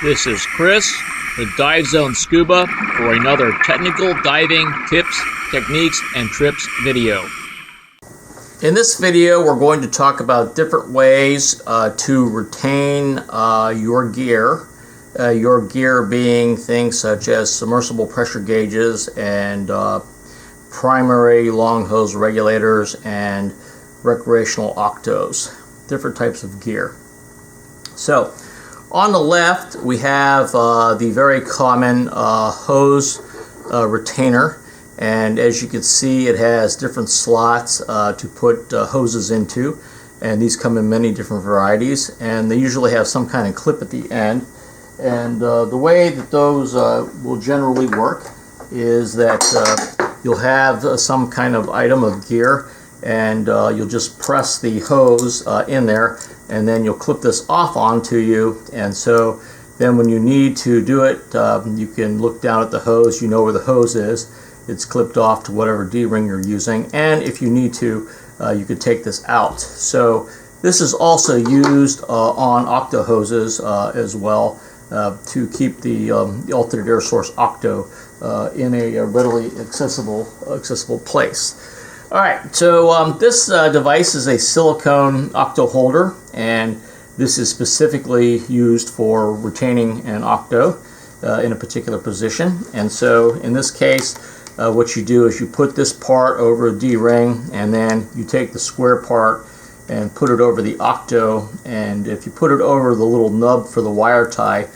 This is Chris with Dive Zone Scuba for another technical diving tips, techniques, and trips video. In this video, we're going to talk about different ways to retain your gear. Your gear being things such as submersible pressure gauges and primary long hose regulators and recreational octos, different types of gear. So on the left we have the very common hose retainer, and as you can see it has different slots to put hoses into, and these come in many different varieties, and they usually have some kind of clip at the end. And the way that those will generally work is that you'll have some kind of item of gear, and you'll just press the hose in there, and then you'll clip this off onto you. And so then when you need to do it, you can look down at the hose, you know where the hose is, it's clipped off to whatever D-ring you're using, and if you need to, you could take this out. So this is also used on octo hoses as well, to keep the alternate air source octo in a readily accessible place. All right, so this device is a silicone octo holder, and this is specifically used for retaining an octo in a particular position. And so in this case, what you do is you put this part over a D-ring, and then you take the square part and put it over the octo, and if you put it over the little nub for the wire tie,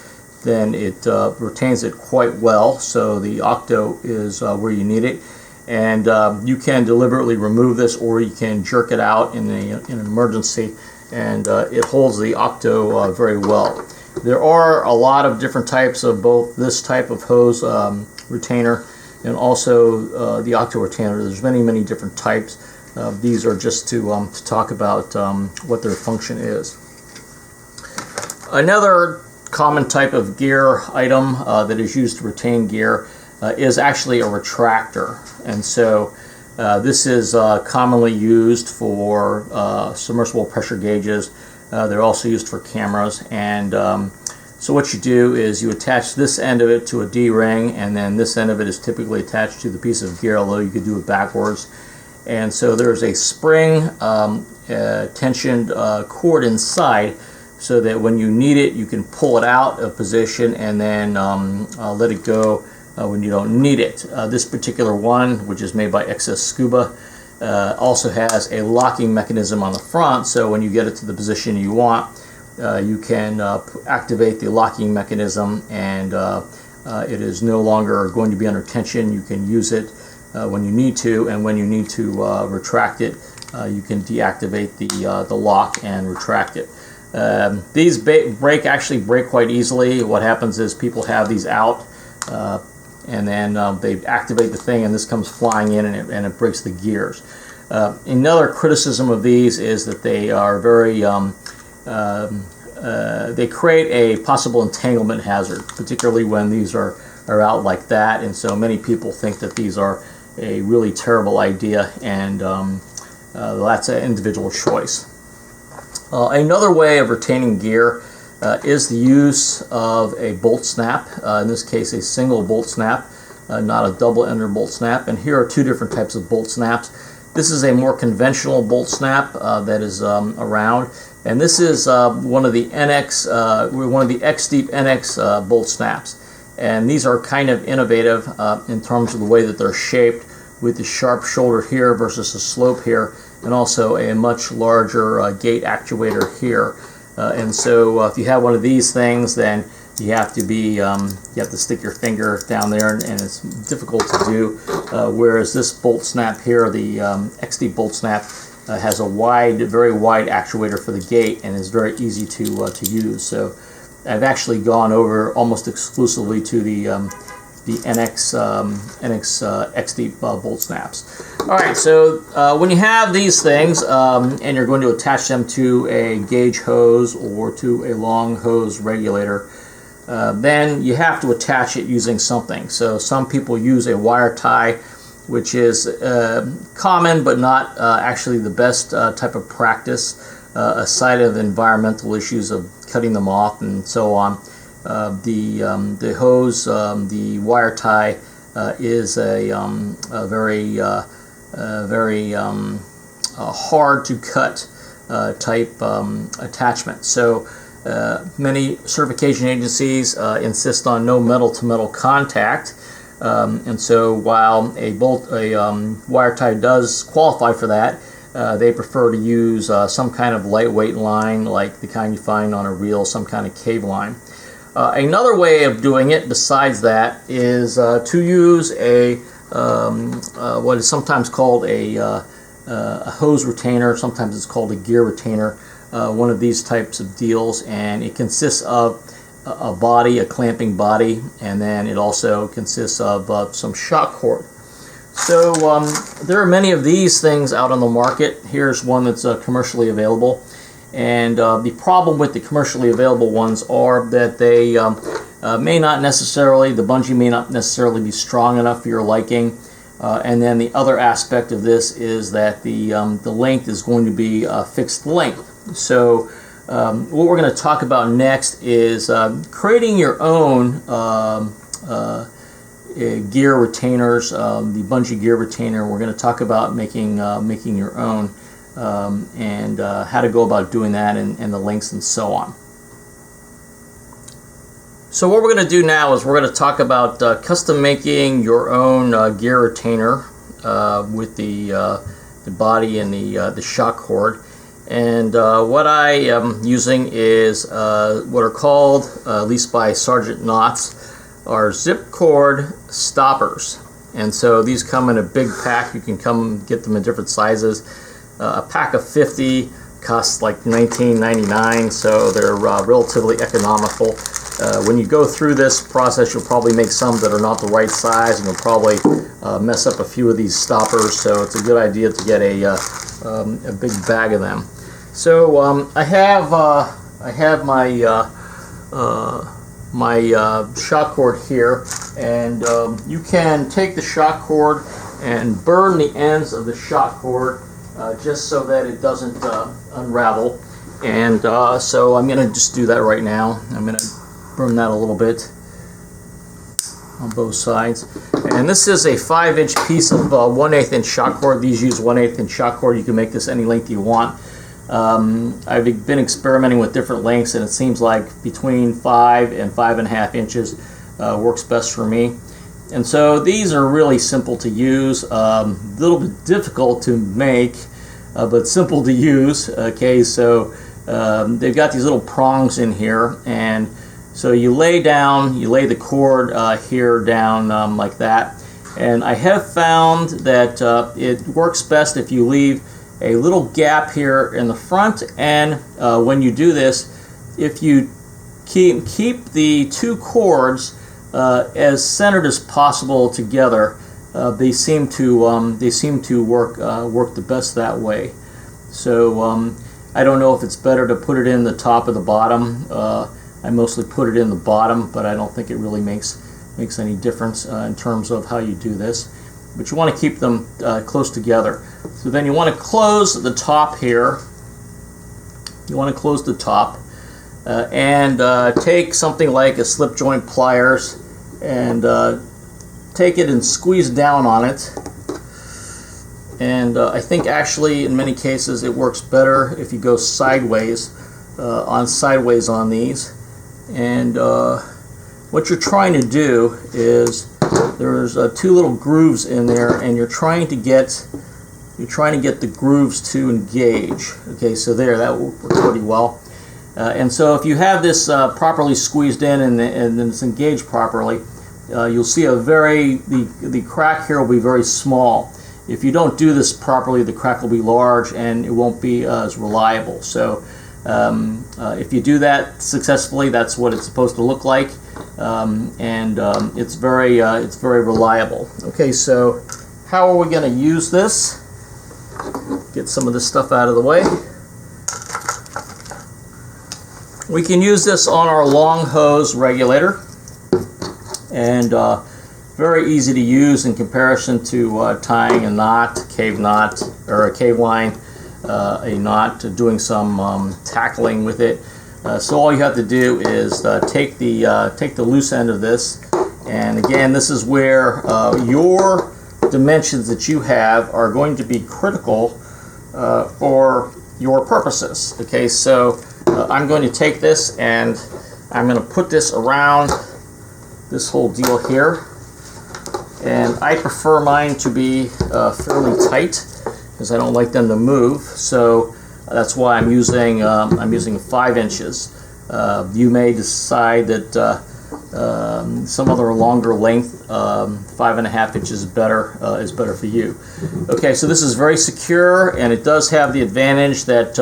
then it retains it quite well, so the octo is where you need it. And you can deliberately remove this, or you can jerk it out in an emergency, and it holds the octo very well. There are a lot of different types of both this type of hose retainer and also the octo retainer. There's many different types. These are just to talk about what their function is. Another common type of gear item that is used to retain gear is actually a retractor. And so this is commonly used for submersible pressure gauges. They're also used for cameras. And so what you do is you attach this end of it to a D-ring, and then this end of it is typically attached to the piece of gear, although you could do it backwards. And so there's a spring tensioned cord inside, so that when you need it, you can pull it out of position and then let it go when you don't need it. This particular one, which is made by Excess Scuba, also has a locking mechanism on the front, so when you get it to the position you want, you can activate the locking mechanism, and it is no longer going to be under tension. You can use it when you need to, and when you need to retract it, you can deactivate the lock and retract it. These actually break quite easily. What happens is people have these out, and then they activate the thing, and this comes flying in, and it breaks the gears. Another criticism of these is that they are very they create a possible entanglement hazard, particularly when these are out like that. And so many people think that these are a really terrible idea, and that's an individual choice. Another way of retaining gear is the use of a bolt snap, in this case a single bolt snap, not a double ender bolt snap. And here are two different types of bolt snaps. This is a more conventional bolt snap that is around, and this is one of the X-Deep NX bolt snaps. And these are kind of innovative in terms of the way that they're shaped, with the sharp shoulder here versus the slope here, and also a much larger gate actuator here. And so if you have one of these things, then you have to stick your finger down there, and it's difficult to do. Whereas this bolt snap here, the XD bolt snap, has a very wide actuator for the gate, and is very easy to use. So I've actually gone over almost exclusively to the NX XD bolt snaps. All right, so when you have these things and you're going to attach them to a gauge hose or to a long hose regulator, then you have to attach it using something. So some people use a wire tie, which is common but not actually the best type of practice, aside of environmental issues of cutting them off and so on. The hose, the wire tie, is a very hard to cut type attachment. So many certification agencies insist on no metal-to-metal contact, and so while a wire tie does qualify for that, they prefer to use some kind of lightweight line, like the kind you find on a reel, some kind of cave line. Another way of doing it besides that is to use a what is sometimes called a hose retainer. Sometimes it's called a gear retainer, one of these types of deals, and it consists of a body, a clamping body, and then it also consists of some shock cord. So there are many of these things out on the market. Here's one that's commercially available, and the problem with the commercially available ones are that they may not necessarily, the bungee may not necessarily be strong enough for your liking. And then the other aspect of this is that the length is going to be fixed length. So what we're going to talk about next is creating your own gear retainers, the bungee gear retainer. We're going to talk about making your own, and how to go about doing that, and the lengths and so on. So what we're going to do now is we're going to talk about custom making your own gear retainer with the body and the shock cord. And what I am using is what are called, at least by Sergeant Knotts, are zip cord stoppers. And so these come in a big pack. You can come get them in different sizes. A pack of 50 costs like $19.99, so they're relatively economical. When you go through this process, you'll probably make some that are not the right size, and you'll probably mess up a few of these stoppers, so it's a good idea to get a big bag of them. So I have my shock cord here, and you can take the shock cord and burn the ends of the shock cord just so that it doesn't unravel. And so I'm going to just do that right now. I'm going to burn that a little bit on both sides. And this is a 5-inch piece of 1/8 inch shock cord. These use 1/8 inch shock cord. You can make this any length you want. I've been experimenting with different lengths, and it seems like between 5 and 5.5 inches works best for me. And so these are really simple to use, a little bit difficult to make, but simple to use. Okay, so they've got these little prongs in here, and so you lay the cord here down like that. And I have found that it works best if you leave a little gap here in the front, and when you do this, if you keep the two cords as centered as possible together, they seem to work the best that way. So I don't know if it's better to put it in the top or the bottom. I mostly put it in the bottom, but I don't think it really makes any difference in terms of how you do this. But you want to keep them close together. So then you want to close the top here. You want to close the top and take something like a slip joint pliers and take it and squeeze down on it. And I think actually in many cases it works better if you go sideways on these. And what you're trying to do is there's two little grooves in there, and you're trying to get the grooves to engage. Okay, so there, that will work pretty well. And so if you have this properly squeezed in and it's engaged properly, you'll see the crack here will be very small. If you don't do this properly, the crack will be large and it won't be as reliable. So if you do that successfully, that's what it's supposed to look like, and it's very reliable. Okay, so how are we going to use this? Get some of this stuff out of the way. We can use this on our long hose regulator, and very easy to use in comparison to tying a knot, cave knot, or a cave line, a knot, doing some tackling with it. So all you have to do is take the loose end of this, and again, this is where your dimensions that you have are going to be critical for your purposes. Okay, so I'm going to take this and I'm going to put this around this whole deal here, and I prefer mine to be fairly tight because I don't like them to move. So that's why I'm using 5 inches. You may decide that some other longer length, 5.5 inches is better for you. Okay, so this is very secure, and it does have the advantage that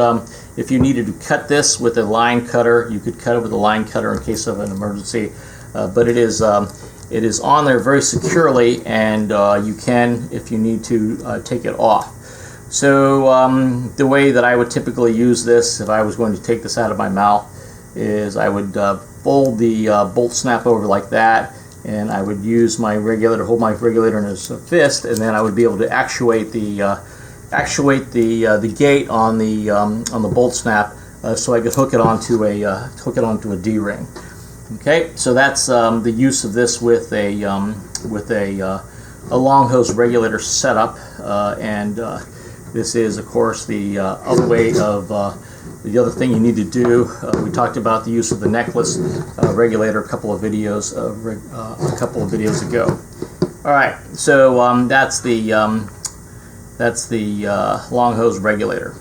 if you needed to cut this with a line cutter, you could cut it with a line cutter in case of an emergency. But it is on there very securely, and you can, if you need to, take it off. So the way that I would typically use this if I was going to take this out of my mouth is I would fold the bolt snap over like that, and I would use my regulator, hold my regulator in a fist, and then I would be able to actuate the gate on the bolt snap, so I could hook it onto a D-ring. Okay, so that's the use of this with a long hose regulator setup, and this is, of course, the other way of the other thing you need to do. We talked about the use of the necklace regulator a couple of videos ago. All right, so that's the long hose regulator.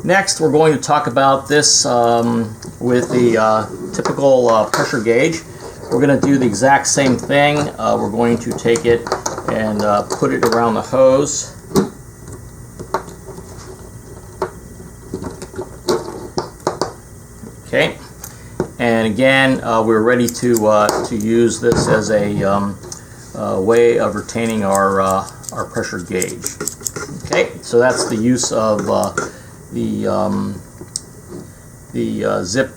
Next, we're going to talk about this with the typical pressure gauge. We're going to do the exact same thing. We're going to take it and put it around the hose. Okay, and again, we're ready to use this as a way of retaining our pressure gauge. Okay, so that's the use of the zip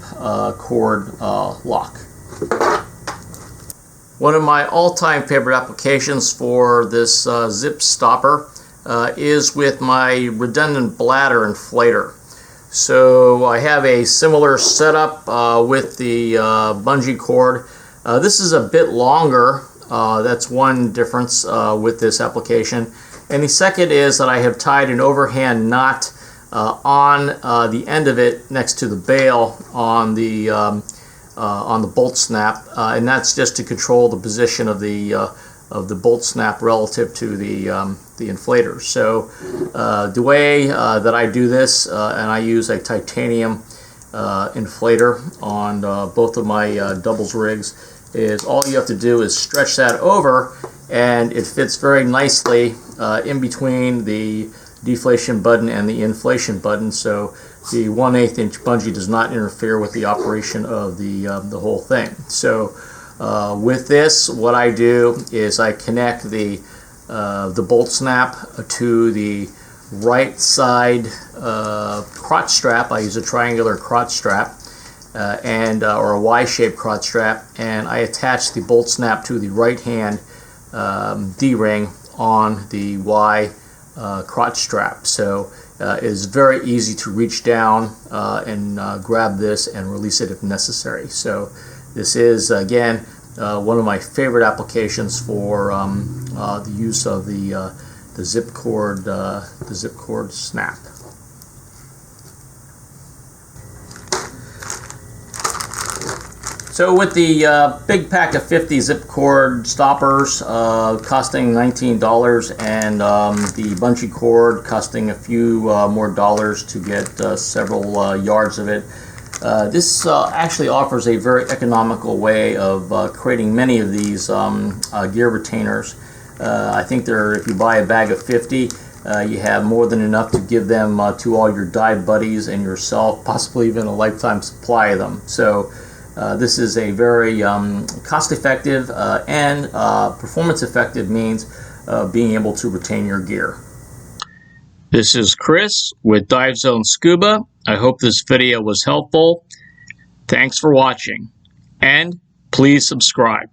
cord lock. One of my all-time favorite applications for this zip stopper is with my redundant bladder inflator. So I have a similar setup with the bungee cord. This is a bit longer. That's one difference with this application. And the second is that I have tied an overhand knot on the end of it next to the bail on the bolt snap, and that's just to control the position of the bolt snap relative to the inflator. So the way that I do this, and I use a titanium inflator on both of my doubles rigs, is all you have to do is stretch that over, and it fits very nicely in between the deflation button and the inflation button, so the 1/8 inch bungee does not interfere with the operation of the whole thing. So with this, what I do is I connect the bolt snap to the right side crotch strap. I use a triangular crotch strap or a Y-shaped crotch strap, and I attach the bolt snap to the right hand D-ring on the Y crotch strap. So it's very easy to reach down and grab this and release it if necessary. So this is, again, one of my favorite applications for the use of the zip cord snap. So with the big pack of 50 zip cord stoppers costing $19 and the bungee cord costing a few more dollars to get several yards of it, this actually offers a very economical way of creating many of these gear retainers. I think if you buy a bag of 50, you have more than enough to give them to all your dive buddies and yourself, possibly even a lifetime supply of them. So this is a very cost-effective and performance-effective means of being able to retain your gear. This is Chris with Dive Zone Scuba. I hope this video was helpful. Thanks for watching, and please subscribe.